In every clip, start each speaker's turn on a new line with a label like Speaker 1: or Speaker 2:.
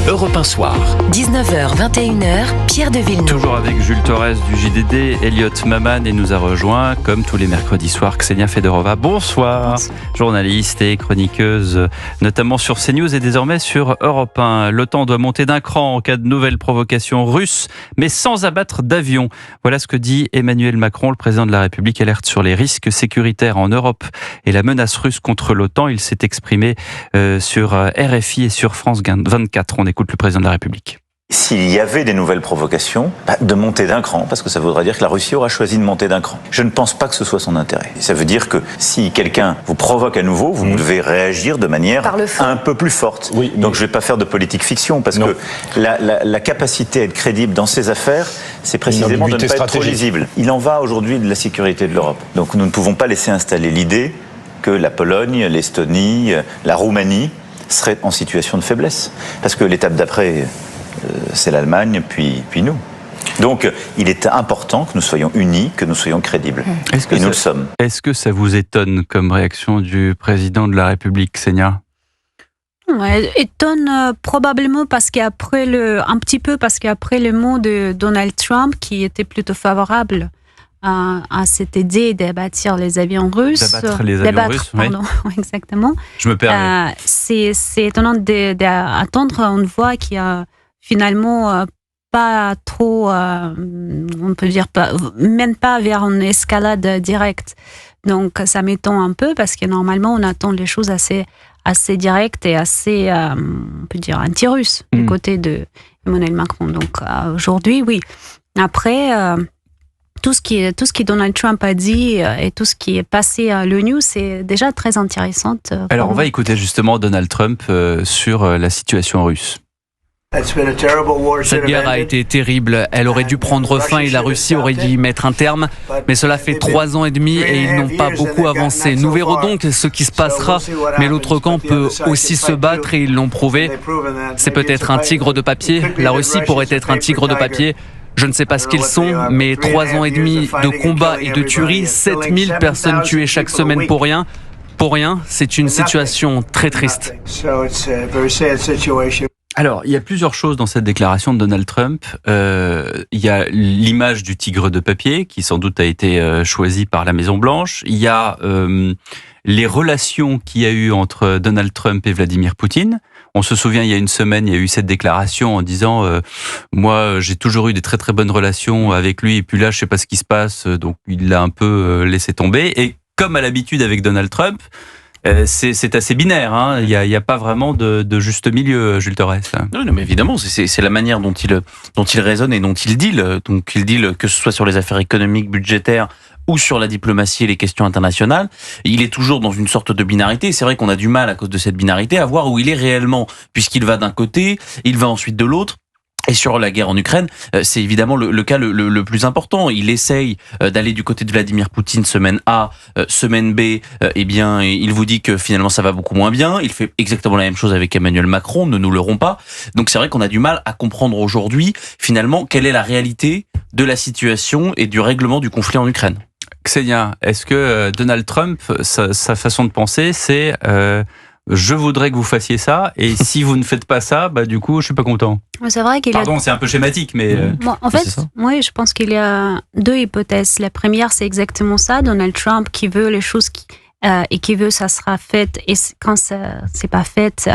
Speaker 1: Europe 1 Soir.
Speaker 2: 19h, 21h, Pierre de Villeneuve.
Speaker 3: Toujours avec Jules Torres du JDD, Elliot Maman, et nous a rejoint, comme tous les mercredis soirs, Ksenia Fedorova. Bonsoir. Journaliste et chroniqueuse, notamment sur CNews et désormais sur Europe 1. L'OTAN doit monter d'un cran en cas de nouvelle provocation russe, mais sans abattre d'avions. Voilà ce que dit Emmanuel Macron. Le président de la République alerte sur les risques sécuritaires en Europe et la menace russe contre l'OTAN. Il s'est exprimé sur RFI et sur France 24. On écoute le président de la République.
Speaker 4: S'il y avait des nouvelles provocations, de monter d'un cran, parce que ça voudrait dire que la Russie aura choisi de monter d'un cran. Je ne pense pas que ce soit son intérêt. Ça veut dire que si quelqu'un vous provoque à nouveau, vous devez réagir de manière un peu plus forte. Oui, donc je ne vais pas faire de politique fiction, parce que la capacité à être crédible dans ces affaires, c'est précisément de ne pas être trop lisible. Il en va aujourd'hui de la sécurité de l'Europe. Donc nous ne pouvons pas laisser installer l'idée que la Pologne, l'Estonie, la Roumanie seraient en situation de faiblesse. Parce que l'étape d'après, c'est l'Allemagne, puis nous. Donc, il est important que nous soyons unis, que nous soyons crédibles. Et nous le sommes.
Speaker 3: Est-ce que ça vous étonne comme réaction du président de la République, Ksenia ?
Speaker 5: Ouais, étonne probablement parce qu'après le mot de Donald Trump, qui était plutôt favorable à cette idée d'abattre les avions russes.
Speaker 3: D'abattre les avions russes,
Speaker 5: pardon, oui. Exactement.
Speaker 3: Je me permets.
Speaker 5: C'est étonnant d'attendre. On voit qu'il y a finalement pas trop, on peut dire, même pas vers une escalade directe. Donc ça m'étonne un peu parce que normalement on attend les choses assez directes et assez, on peut dire, anti-russes du côté de Emmanuel Macron. Donc aujourd'hui, oui. Après, tout ce qui Donald Trump a dit et tout ce qui est passé à l'ONU, c'est déjà très intéressant.
Speaker 3: Alors on va écouter justement Donald Trump sur la situation russe.
Speaker 6: Cette guerre a été terrible. Elle aurait dû prendre fin et la Russie aurait dû y mettre un terme. Mais cela fait 3 ans et demi et ils n'ont pas beaucoup avancé. Nous verrons donc ce qui se passera. Mais l'autre camp peut aussi se battre et ils l'ont prouvé. C'est peut-être un tigre de papier. La Russie pourrait être un tigre de papier. Je ne sais pas ce qu'ils sont, mais 3 ans et demi de combats et de tueries, 7000 personnes tuées chaque semaine pour rien. Pour rien, c'est une situation très triste.
Speaker 3: Alors, il y a plusieurs choses dans cette déclaration de Donald Trump. Il y a l'image du tigre de papier, qui sans doute a été choisie par la Maison-Blanche. Il y a les relations qu'il y a eu entre Donald Trump et Vladimir Poutine. On se souvient, il y a une semaine, il y a eu cette déclaration en disant moi, j'ai toujours eu des très très bonnes relations avec lui, et puis là, je sais pas ce qui se passe, donc il l'a un peu laissé tomber. Et comme à l'habitude avec Donald Trump, c'est assez binaire, hein. Il y a pas vraiment de juste milieu, Jules Torres.
Speaker 7: Non, mais évidemment, c'est la manière dont il raisonne et dont il deal. Donc il deal que ce soit sur les affaires économiques, budgétaires ou sur la diplomatie et les questions internationales. Il est toujours dans une sorte de binarité. C'est vrai qu'on a du mal à cause de cette binarité à voir où il est réellement, puisqu'il va d'un côté, il va ensuite de l'autre. Et sur la guerre en Ukraine, c'est évidemment le cas le plus important. Il essaye d'aller du côté de Vladimir Poutine semaine A, semaine B, eh bien, il vous dit que finalement ça va beaucoup moins bien. Il fait exactement la même chose avec Emmanuel Macron, ne nous leurrons pas. Donc c'est vrai qu'on a du mal à comprendre aujourd'hui, finalement, quelle est la réalité de la situation et du règlement du conflit en Ukraine.
Speaker 3: Ksenia, est-ce que Donald Trump, sa façon de penser, c'est je voudrais que vous fassiez ça, et si vous ne faites pas ça, bah du coup, je suis pas content.
Speaker 5: C'est vrai qu'il
Speaker 3: Pardon, c'est un peu schématique, mais
Speaker 5: en fait, moi, je pense qu'il y a 2 hypothèses. La première, c'est exactement ça. Donald Trump qui veut les choses et qui veut ça sera fait, et quand ça c'est pas fait,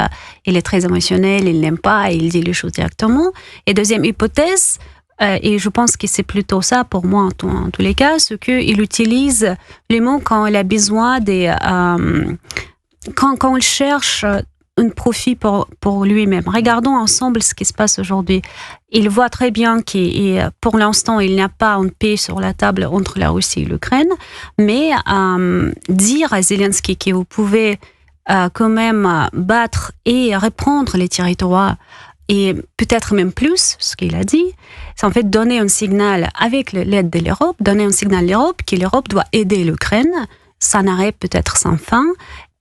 Speaker 5: il est très émotionnel, il n'aime pas, et il dit les choses directement. Et deuxième hypothèse, et je pense que c'est plutôt ça pour moi en tous les cas, c'est qu'il utilise les mots quand il a besoin quand il cherche un profit pour lui-même. Regardons ensemble ce qui se passe aujourd'hui. Il voit très bien que pour l'instant, il n'y a pas une paix sur la table entre la Russie et l'Ukraine, mais dire à Zelensky que vous pouvez quand même battre et reprendre les territoires, et peut-être même plus, ce qu'il a dit, c'est en fait donner un signal avec l'aide de l'Europe, donner un signal à l'Europe que l'Europe doit aider l'Ukraine, ça n'arrête peut-être sans fin,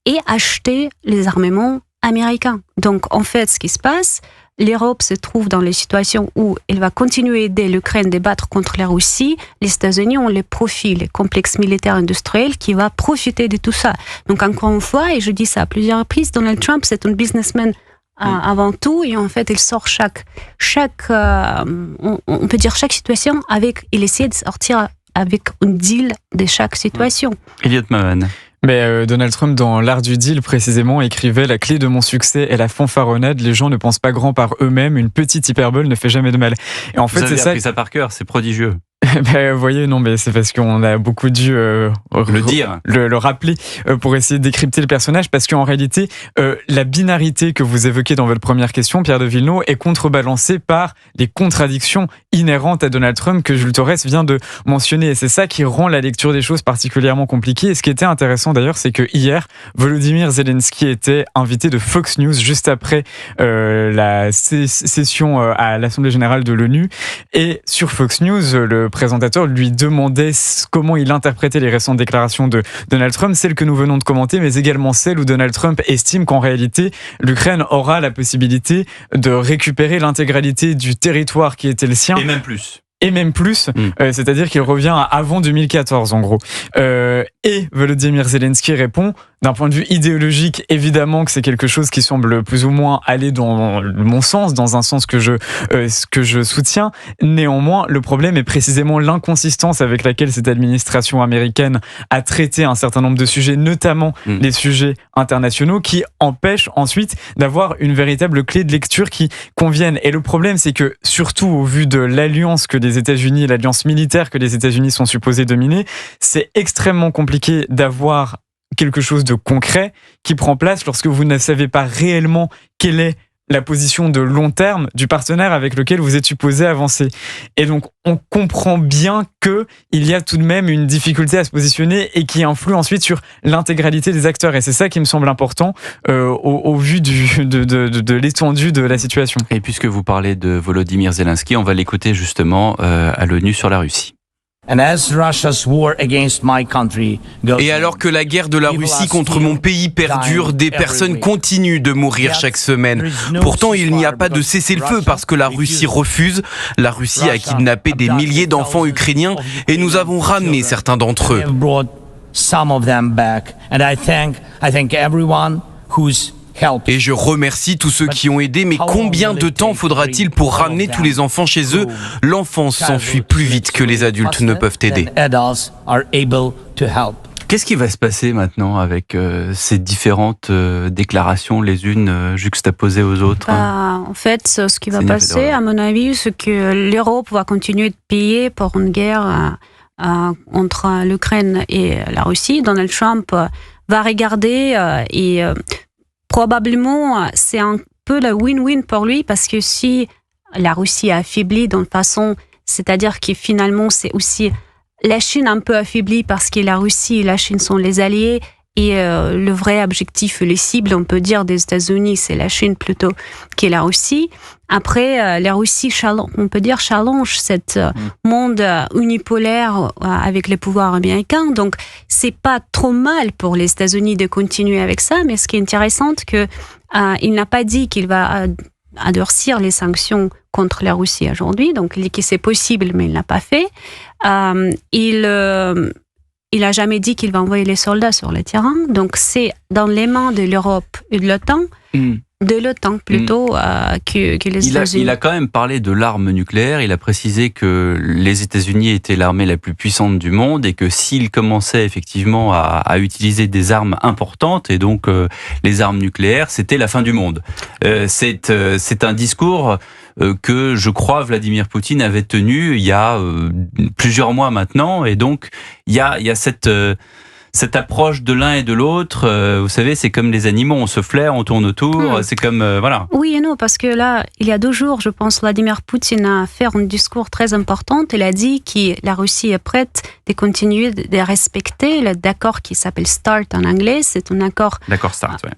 Speaker 5: et acheter les armements américains. Donc en fait, ce qui se passe, l'Europe se trouve dans les situations où elle va continuer à aider l'Ukraine à débattre contre la Russie. Les États-Unis ont les profits, les complexes militaires industriels qui vont profiter de tout ça. Donc encore une fois, et je dis ça à plusieurs reprises, Donald Trump, c'est un businessman avant tout, et en fait, il sort chaque on peut dire chaque situation il essaie de sortir avec une deal de chaque situation.
Speaker 3: Elliot Mahan.
Speaker 1: Mais Donald Trump, dans l'art du deal précisément, écrivait « La clé de mon succès est la fanfaronnade. Les gens ne pensent pas grand par eux-mêmes. Une petite hyperbole ne fait jamais de mal. » Et en fait,
Speaker 3: Vous avez
Speaker 1: c'est ça.
Speaker 3: appris ça par cœur, c'est prodigieux.
Speaker 1: Vous voyez, non, mais c'est parce qu'on a beaucoup dû
Speaker 3: le dire,
Speaker 1: le rappeler pour essayer de décrypter le personnage, parce qu'en réalité, la binarité que vous évoquez dans votre première question, Pierre de Villeneuve, est contrebalancée par les contradictions inhérentes à Donald Trump que Jules Torres vient de mentionner. Et c'est ça qui rend la lecture des choses particulièrement compliquée. Et ce qui était intéressant d'ailleurs, c'est que hier, Volodymyr Zelensky était invité de Fox News juste après la session à l'Assemblée générale de l'ONU. Et sur Fox News, le présentateur lui demandait comment il interprétait les récentes déclarations de Donald Trump, celles que nous venons de commenter, mais également celles où Donald Trump estime qu'en réalité, l'Ukraine aura la possibilité de récupérer l'intégralité du territoire qui était le sien. Et même plus, c'est-à-dire qu'il revient à avant 2014 en gros. Et Volodymyr Zelensky répond, d'un point de vue idéologique, évidemment que c'est quelque chose qui semble plus ou moins aller dans mon sens, dans un sens que je soutiens. Néanmoins, le problème est précisément l'inconsistance avec laquelle cette administration américaine a traité un certain nombre de sujets, notamment les sujets internationaux, qui empêchent ensuite d'avoir une véritable clé de lecture qui convienne. Et le problème, c'est que, surtout au vu de l'alliance que les États-Unis, l'alliance militaire que les États-Unis sont supposés dominer, c'est extrêmement compliqué d'avoir quelque chose de concret qui prend place lorsque vous ne savez pas réellement quelle est la position de long terme du partenaire avec lequel vous êtes supposé avancer. Et donc, on comprend bien qu'il y a tout de même une difficulté à se positionner et qui influe ensuite sur l'intégralité des acteurs. Et c'est ça qui me semble important au vu de l'étendue de la situation.
Speaker 3: Et puisque vous parlez de Volodymyr Zelensky, on va l'écouter justement à l'ONU sur la Russie.
Speaker 8: Et alors que la guerre de la Russie contre mon pays perdure, des personnes continuent de mourir chaque semaine. Pourtant, il n'y a pas de cessez-le-feu parce que la Russie refuse. La Russie a kidnappé des milliers d'enfants ukrainiens et nous avons ramené certains d'entre eux. Et je remercie tous ceux qui ont aidé, mais combien de temps faudra-t-il pour ramener tous les enfants chez eux ? L'enfance s'enfuit plus vite que les adultes ne peuvent aider.
Speaker 3: Qu'est-ce qui va se passer maintenant avec ces différentes déclarations, les unes juxtaposées aux autres ?
Speaker 5: En fait, ce qui va passer, à mon avis, c'est que l'Europe va continuer de payer pour une guerre entre l'Ukraine et la Russie. Donald Trump va regarder et probablement c'est un peu la win-win pour lui, parce que si la Russie est affaiblie d'une façon, c'est-à-dire que finalement c'est aussi la Chine un peu affaiblie parce que la Russie et la Chine sont les alliés et le vrai objectif, les cibles, on peut dire, des États-Unis, c'est la Chine plutôt que la Russie. Après, la Russie, on peut dire, challenge cet monde unipolaire avec les pouvoirs américains. Donc, c'est pas trop mal pour les États-Unis de continuer avec ça. Mais ce qui est intéressant, c'est que il n'a pas dit qu'il va durcir les sanctions contre la Russie aujourd'hui. Donc, il dit que c'est possible, mais il l'a pas fait. Il n'a jamais dit qu'il va envoyer les soldats sur le terrain. Donc, c'est dans les mains de l'Europe et de l'OTAN, plutôt que les États-Unis.
Speaker 3: Il a quand même parlé de l'arme nucléaire. Il a précisé que les États-Unis étaient l'armée la plus puissante du monde et que s'ils commençaient effectivement à utiliser des armes importantes et donc les armes nucléaires, c'était la fin du monde. C'est un discours que je crois Vladimir Poutine avait tenu il y a plusieurs mois maintenant, et donc il y a cette approche de l'un et de l'autre. Vous savez, c'est comme les animaux, on se flaire, on tourne autour, c'est comme voilà.
Speaker 5: Oui et non, parce que là, il y a 2 jours, je pense, Vladimir Poutine a fait un discours très important. Il a dit que la Russie est prête de continuer de respecter l'accord qui s'appelle START en anglais. C'est un accord.
Speaker 3: D'accord, START, ouais.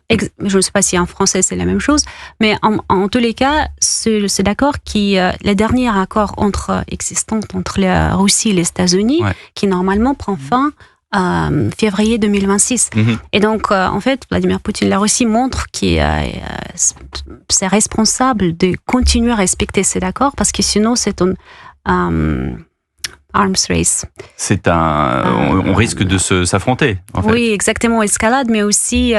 Speaker 5: Je ne sais pas si en français c'est la même chose, mais en tous les cas, c'est l'accord le dernier accord existant entre la Russie et les États-Unis, qui normalement prend fin février 2026. Et donc, en fait, Vladimir Poutine, la Russie montre qu'il c'est responsable de continuer à respecter cet accord, parce que sinon, c'est arms race.
Speaker 3: On risque de s'affronter. En fait.
Speaker 5: Oui, exactement, escalade, mais aussi,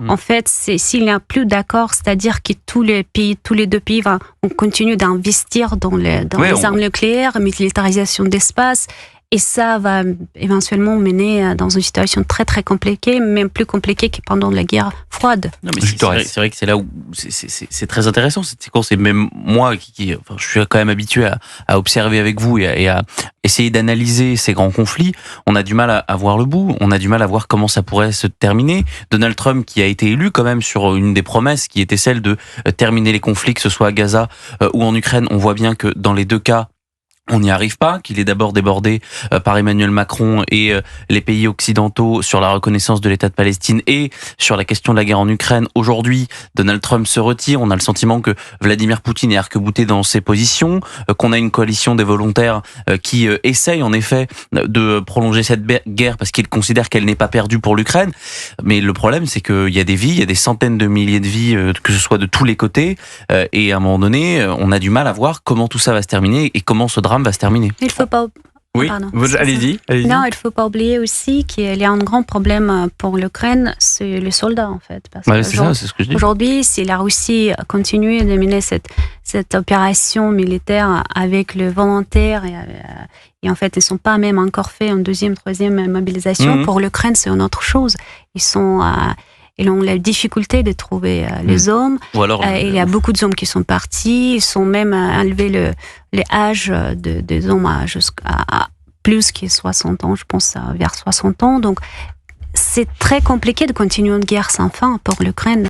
Speaker 5: en fait, s'il n'y a plus d'accord, c'est-à-dire que tous les deux pays on continue d'investir dans les armes nucléaires, militarisation d'espace. Et ça va éventuellement mener dans une situation très très compliquée, même plus compliquée que pendant la guerre froide.
Speaker 7: Non, mais c'est vrai que c'est là où c'est très intéressant cette séquence. Et même moi, je suis quand même habitué à observer avec vous et à essayer d'analyser ces grands conflits. On a du mal à voir le bout. On a du mal à voir comment ça pourrait se terminer. Donald Trump, qui a été élu quand même sur une des promesses, qui était celle de terminer les conflits, que ce soit à Gaza ou en Ukraine, on voit bien que dans les deux cas, on n'y arrive pas, qu'il est d'abord débordé par Emmanuel Macron et les pays occidentaux sur la reconnaissance de l'État de Palestine et sur la question de la guerre en Ukraine. Aujourd'hui, Donald Trump se retire. On a le sentiment que Vladimir Poutine est arc-bouté dans ses positions, qu'on a une coalition des volontaires qui essaye en effet de prolonger cette guerre parce qu'il considère qu'elle n'est pas perdue pour l'Ukraine. Mais le problème, c'est qu'il y a des vies, il y a des centaines de milliers de vies, que ce soit de tous les côtés. Et à un moment donné, on a du mal à voir comment tout ça va se terminer et comment ce drame va se terminer.
Speaker 5: Il faut pas.
Speaker 1: Oui, allez-y.
Speaker 5: Non, il ne faut pas oublier aussi qu'il y a un grand problème pour l'Ukraine, c'est les soldats en fait. Parce que
Speaker 7: c'est ce que je dis.
Speaker 5: Aujourd'hui, si la Russie continue de mener cette opération militaire avec le volontaire et en fait, ils ne sont pas même encore fait en deuxième, troisième mobilisation, pour l'Ukraine, c'est une autre chose. Ils ont la difficulté de trouver les hommes.
Speaker 7: Ou alors,
Speaker 5: il y a beaucoup d'hommes qui sont partis. Ils sont même enlevé les âges des hommes jusqu'à plus que 60 ans, je pense vers 60 ans. Donc, c'est très compliqué de continuer une guerre sans fin pour l'Ukraine.